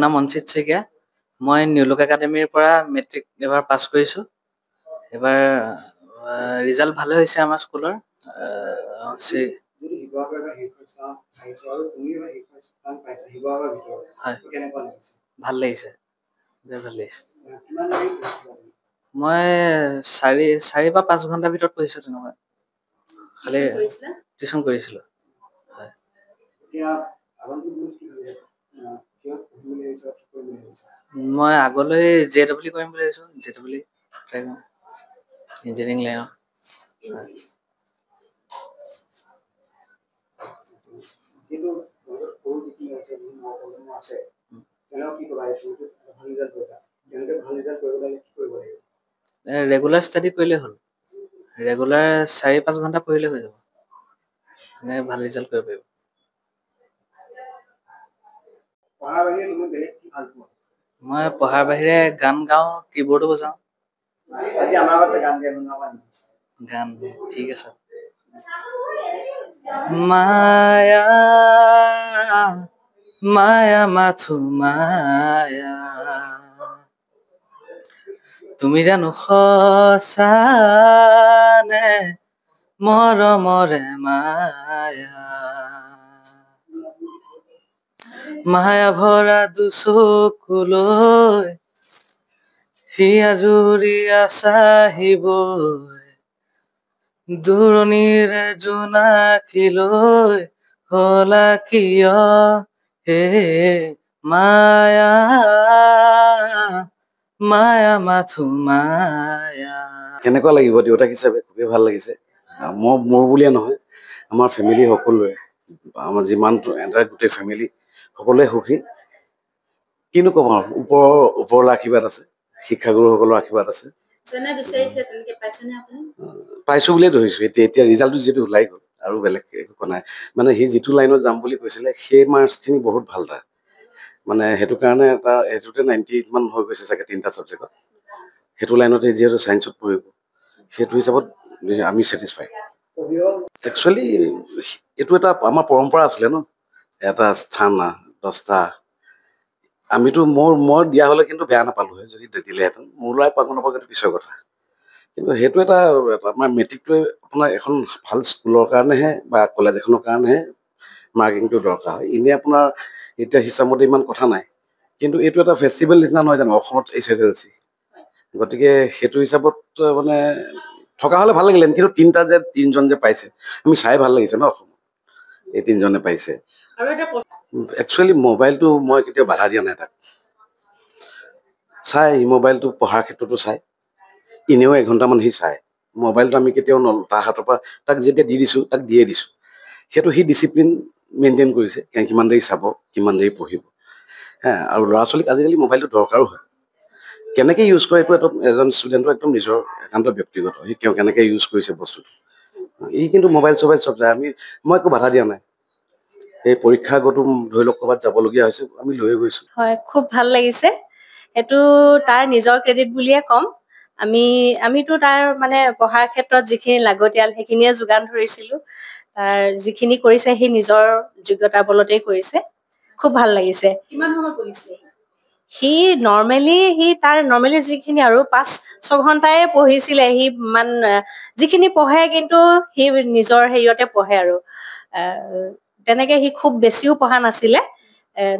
নাম অঞ্চিত শইকীয়া মই নিউলোক একাডেমীৰ পৰা মেট্ৰিক এবাৰ পাছ কৰিছোঁ এবাৰ ৰিজাল্ট ভালে হৈছে আমাৰ স্কুলৰ ভাল লাগিছে ভাল লাগিছে মই 4 বা 5 ঘণ্টাৰ ভিতৰত পঢ়িছোঁ তেনেকুৱা খালি টিউচন কৰিছিলোঁ হয় মই আগলৈ JEE কৰিম বুলি ভাবিছোঁ JEE ইঞ্জিনিয়াৰিং লাইনত ৰেগুলাৰ ষ্টাডি কৰিলে হ'ল ৰেগুলাৰ 4-5 ঘণ্টা পঢ়িলে হৈ যাব তেনে ভাল ৰিজাল্ট কৰিব পাৰিব মই পঢ়াৰ বাহিৰে গান গাওঁ কিবৰ্ডো বজাওঁ গান ঠিক আছে মায়া মায়া মাথো মায়া তুমি জানো সঁচানে মৰমৰে মায়া মায়া ভৰা দুচকুলৈ হিয়া জুৰিয়া চাহিবই দূৰণিৰে জোনাকিলৈ হলা কিয় হে মায়া মায়া মাথো মায়া কেনেকুৱা লাগিব দেউতাক হিচাপে খুবেই ভাল লাগিছে মোৰ বুলিয়ে নহয় আমাৰ ফেমিলি সকলোৱে আমাৰ যিমান এণ্টায়াৰ গোটেই ফেমিলি সকলোৱে সুখী কিনো ক'ম আৰু ওপৰৰ আশীৰ্বাদ আছে শিক্ষাগুৰুসকলৰ আশীৰ্বাদ আছে পাইছো বুলিয়ে ধৰিছো এতিয়া ৰিজাল্টটো যিহেতু ওলাই গ'ল আৰু বেলেগ একো কোৱা নাই মানে সি যিটো লাইনত যাম বুলি কৈছিলে সেই মাৰ্কছখিনি বহুত ভাল তাৰ মানে সেইটো কাৰণে এটা এইটোতে 98 মান হৈ গৈছে চাগে 3টা ছাবজেক্টত সেইটো লাইনতে যিহেতু ছায়েন্সত পঢ়িব সেইটো হিচাপত আমি ছেটিছফাই একচুৱেলি এইটো এটা আমাৰ পৰম্পৰা আছিলে ন এটা স্থান 10টা আমিতো মই দিয়া হ'লে কিন্তু বেয়া নাপালো হয় যদি দিলেহেঁতেন মোৰ ল'ৰাই পাব নাপাব কিন্তু পিছৰ কথা কিন্তু সেইটো এটা আমাৰ মেট্ৰিকটোৱে আপোনাৰ এখন ভাল স্কুলৰ কাৰণেহে বা কলেজ এখনৰ কাৰণেহে মাৰ্কিংটো দৰকাৰ হয় এনেই আপোনাৰ এতিয়া হিচাপমতে ইমান কথা নাই কিন্তু এইটো এটা ফেষ্টিভেল নিচিনা নহয় জানো অসমত SSLC গতিকে সেইটো হিচাপত মানে থকা হ'লে ভাল লাগিলে কিন্তু 3জন যে পাইছে আমি চাই ভাল লাগিছে ন অসমত এই 3জনে পাইছে একচুৱেলি মোবাইলটো মই কেতিয়াও বাধা দিয়া নাই তাক চাই মোবাইলটো পঢ়াৰ ক্ষেত্ৰতো চাই এনেও 1 ঘণ্টামান সি চাই মোবাইলটো আমি কেতিয়াও নলওঁ তাৰ হাতৰ পৰা তাক যেতিয়া দি দিছোঁ তাক দিয়ে দিছোঁ সেইটো সি ডিচিপ্লিন মেইনটেইন কৰিছে কিমান দেৰি চাব কিমান দেৰি পঢ়িব আৰু ল'ৰা ছোৱালীক আজিকালি মোবাইলটো দৰকাৰো হয় কেনেকৈ ইউজ কৰে এইটো এজন ষ্টুডেণ্টৰ একদম নিজৰ একান্ত ব্যক্তিগত সি কেনেকৈ ইউজ কৰিছে বস্তুটো ই কিন্তু মোবাইল চব যায় মই একো বাধা দিয়া নাই এই পৰীক্ষা আগতো ধৰি লওক ক'ৰবাত যাবলগীয়া হৈছে আমি লৈ গৈছোঁ হয় খুব ভাল লাগিছে এইটো তাৰ নিজৰ ক্ৰেডিট বুলিয়ে ক'ম আমিতো তাৰ মানে পঢ়াৰ ক্ষেত্ৰত যিখিনি লাগতিয়াল সেইখিনিয়ে যোগান ধৰিছিলোঁ তাৰ যিখিনি কৰিছে সি নিজৰ যোগ্যতাৰ বলতেই কৰিছে খুব ভাল লাগিছে কিমান সময় পঢ়িছে সি তাৰ নৰ্মেলি যিখিনি আৰু 5-6 ঘণ্টাই পঢ়িছিলে সি যিখিনি পঢ়ে কিন্তু সি নিজৰ হেৰিয়তে পঢ়ে আৰু তেনেকে সি খুব বেছিও পঢ়া নাছিলে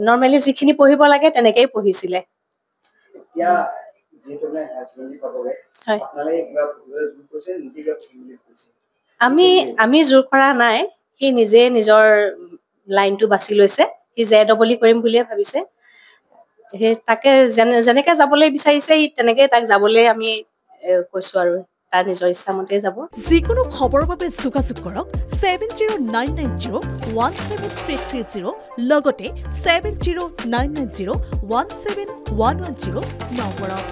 নৰ্মেলি যিখিনি পঢ়িব লাগে তেনেকেই পঢ়িছিলে আমি জোৰ কৰা নাই সি নিজে নিজৰ লাইনটো বাছি লৈছে সি JEE কৰিম বুলিয়ে ভাবিছে সেই তাকে যেনেকে যাবলৈ বিচাৰিছে সি তেনেকে তাক যাবলৈ আমি কৈছো আৰু তাৰ নিজৰ ইচ্ছামতে যাব যিকোনো খবৰৰ বাবে যোগাযোগ কৰক 7099017330 লগতে 7099017110 নম্বৰত